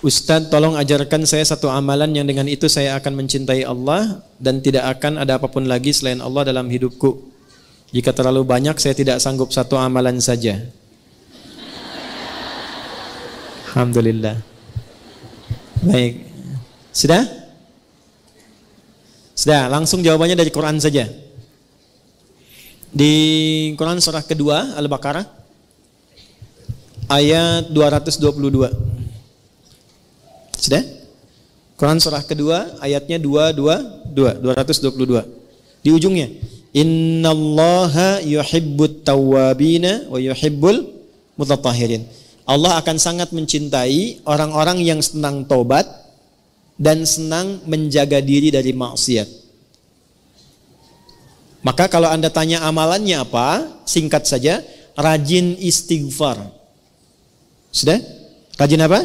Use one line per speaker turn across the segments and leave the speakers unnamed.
Ustadz, tolong ajarkan saya satu amalan yang dengan itu saya akan mencintai Allah dan tidak akan ada apapun lagi selain Allah dalam hidupku. Jika terlalu banyak saya tidak sanggup satu amalan saja. Alhamdulillah. Baik. Sudah? Sudah, langsung jawabannya dari Quran saja. Di Quran surah kedua Al-Baqarah ayat 222. Sudah? Quran surah kedua ayatnya 222. Di ujungnya, innallaha yuhibbut tawwabina wa yuhibbul mutatahhirin. Allah akan sangat mencintai orang-orang yang senang tobat dan senang menjaga diri dari maksiat. Maka kalau Anda tanya amalannya apa, singkat saja, rajin istighfar. Sudah? Rajin apa?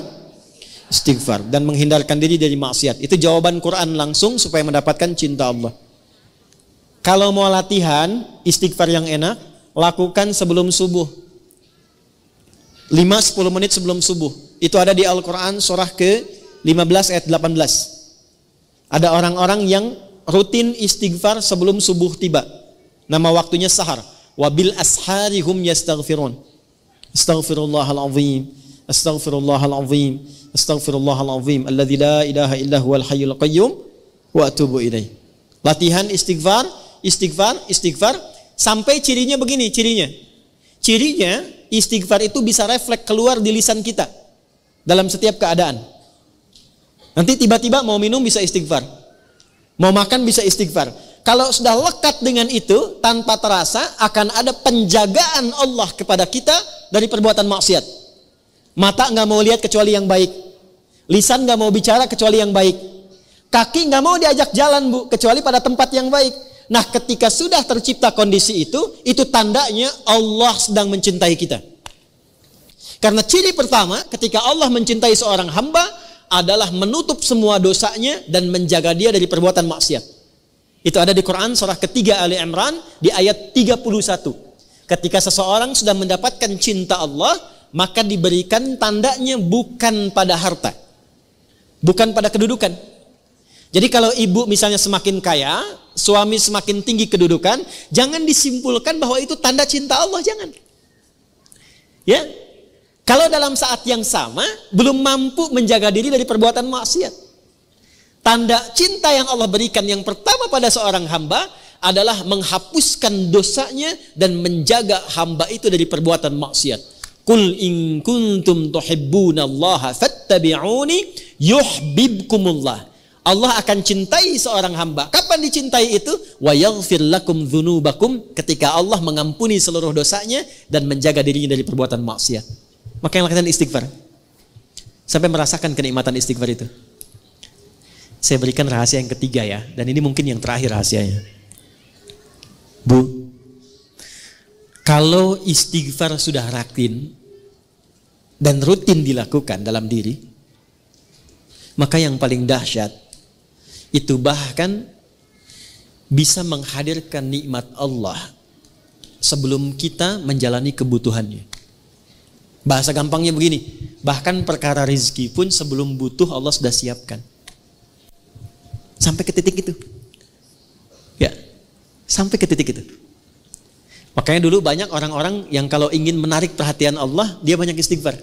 Istighfar dan menghindarkan diri dari maksiat. Itu jawaban Quran langsung supaya mendapatkan cinta Allah. Kalau mau latihan istighfar yang enak, lakukan sebelum subuh. 5-10 menit sebelum subuh. Itu ada di Al-Quran surah ke-15 ayat 18. Ada orang-orang yang rutin istighfar sebelum subuh tiba. Nama waktunya sahar. Wabil ashari hum yastaghfirun. Astaghfirullahalazim. Astaghfirullahalazim. Astaghfirullahalazim. Alladzi la ilaha illa huwal hayyul qayyum wa atubu ilaih. Latihan istighfar, istighfar sampai cirinya begini, cirinya istighfar itu bisa refleks keluar di lisan kita dalam setiap keadaan. Nanti tiba-tiba mau minum bisa istighfar, mau makan bisa istighfar. Kalau sudah lekat dengan itu, tanpa terasa akan ada penjagaan Allah kepada kita dari perbuatan maksiat. Mata nggak mau lihat kecuali yang baik, lisan nggak mau bicara kecuali yang baik, kaki nggak mau diajak jalan bu kecuali pada tempat yang baik. Nah, ketika sudah tercipta kondisi itu tandanya Allah sedang mencintai kita. Karena ciri pertama ketika Allah mencintai seorang hamba adalah menutup semua dosanya dan menjaga dia dari perbuatan maksiat. Itu ada di Quran surah ketiga Ali Imran di ayat 31. Ketika seseorang sudah mendapatkan cinta Allah, maka diberikan tandanya bukan pada harta, bukan pada kedudukan. Jadi kalau ibu misalnya semakin kaya, suami semakin tinggi kedudukan, jangan disimpulkan bahwa itu tanda cinta Allah, jangan. Ya. Kalau dalam saat yang sama belum mampu menjaga diri dari perbuatan maksiat. Tanda cinta yang Allah berikan yang pertama pada seorang hamba adalah menghapuskan dosanya dan menjaga hamba itu dari perbuatan maksiat. Qul in kuntum tuhibbunallaha fattabi'uni yuhibbukumullah. Allah akan cintai seorang hamba. Kapan dicintai itu? Wa yaghfir lakum dzunubakum, ketika Allah mengampuni seluruh dosanya dan menjaga dirinya dari perbuatan maksiat. Maka yang lakukan istighfar sampai merasakan kenikmatan istighfar itu. Saya berikan rahasia yang ketiga ya, dan ini mungkin yang terakhir rahasianya. Bu, kalau istighfar sudah rutin dan rutin dilakukan dalam diri, maka yang paling dahsyat itu bahkan bisa menghadirkan nikmat Allah sebelum kita menjalani kebutuhannya. Bahasa gampangnya begini, bahkan perkara rizki pun sebelum butuh Allah sudah siapkan. Sampai ke titik itu. Ya, sampai ke titik itu. Makanya dulu banyak orang-orang yang kalau ingin menarik perhatian Allah, dia banyak istighfar.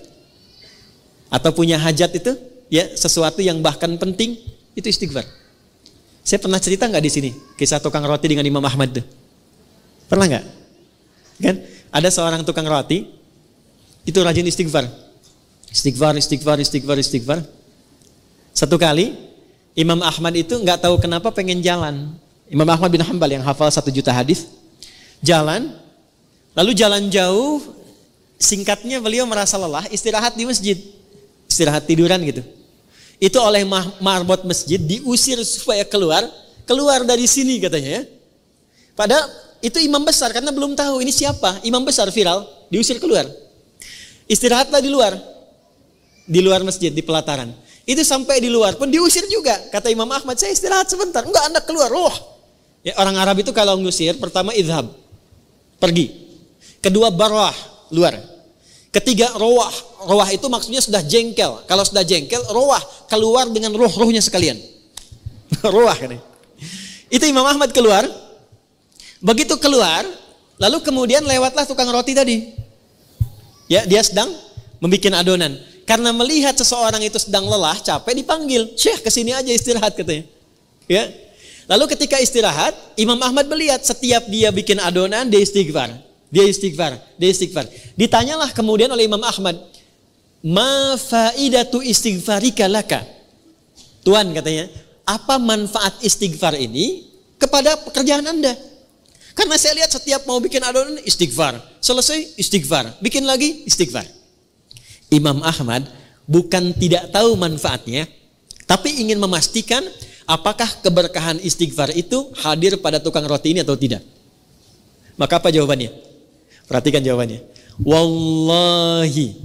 Atau punya hajat itu, ya sesuatu yang bahkan penting, itu istighfar. Saya pernah cerita nggak di sini kisah tukang roti dengan Imam Ahmad tuh? Pernah nggak? Kan? Ada seorang tukang roti itu rajin istighfar. Istighfar. Satu kali Imam Ahmad itu nggak tahu kenapa pengen jalan. Imam Ahmad bin Hanbal yang hafal 1 juta hadis, jalan, lalu jalan jauh. Singkatnya beliau merasa lelah, istirahat di masjid, istirahat tiduran gitu. Itu oleh marbot masjid diusir supaya keluar dari sini katanya ya. Padahal itu imam besar karena belum tahu ini siapa, imam besar viral, diusir keluar. Istirahatlah di luar masjid, di pelataran. Itu sampai di luar pun diusir juga. Kata Imam Ahmad, saya istirahat sebentar. Enggak, Anda keluar. Ya, orang Arab itu kalau ngusir, pertama idhab, pergi. Kedua barwah, luar. Ketiga, rawah. Rawah itu maksudnya sudah jengkel. Kalau sudah jengkel, rawah keluar dengan roh-rohnya sekalian. Rawah kan. Itu Imam Ahmad keluar. Begitu keluar, lalu kemudian lewatlah tukang roti tadi. Ya, dia sedang membuat adonan. Karena melihat seseorang itu sedang lelah, capek, dipanggil. Syekh, kesini aja istirahat katanya. Ya. Lalu ketika istirahat, Imam Ahmad melihat setiap dia bikin adonan, dia istighfar. Dia istighfar, dia istighfar. Ditanyalah kemudian oleh Imam Ahmad, ma faidatu istighfarika laka? Tuan katanya, apa manfaat istighfar ini kepada pekerjaan Anda? Karena saya lihat setiap mau bikin adonan, istighfar. Selesai, istighfar. Bikin lagi, istighfar. Imam Ahmad bukan tidak tahu manfaatnya, tapi ingin memastikan apakah keberkahan istighfar itu hadir pada tukang roti ini atau tidak. Maka apa jawabannya? Perhatikan jawabannya. Wallahi.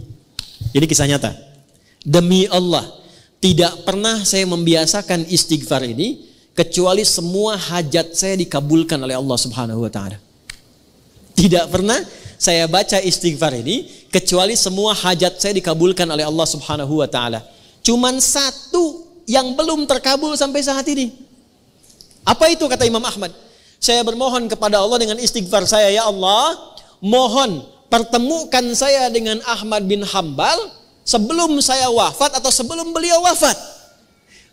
Ini kisah nyata. Demi Allah, tidak pernah saya membiasakan istighfar ini kecuali semua hajat saya dikabulkan oleh Allah Subhanahu wa taala. Tidak pernah saya baca istighfar ini kecuali semua hajat saya dikabulkan oleh Allah Subhanahu wa taala. Cuman satu yang belum terkabul sampai saat ini. Apa itu kata Imam Ahmad? Saya bermohon kepada Allah dengan istighfar saya, ya Allah, mohon pertemukan saya dengan Ahmad bin Hambal sebelum saya wafat atau sebelum beliau wafat.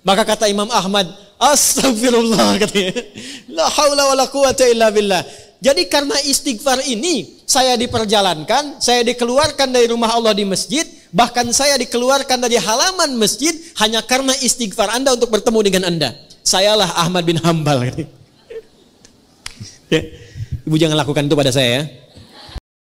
Maka kata Imam Ahmad, astagfirullah katanya. La haula wala quwata illa billah. Jadi karena istighfar ini saya diperjalankan, saya dikeluarkan dari rumah Allah di masjid, bahkan saya dikeluarkan dari halaman masjid hanya karena istighfar Anda untuk bertemu dengan Anda. Sayalah Ahmad bin Hambal. Ya. Ibu jangan lakukan itu pada saya ya.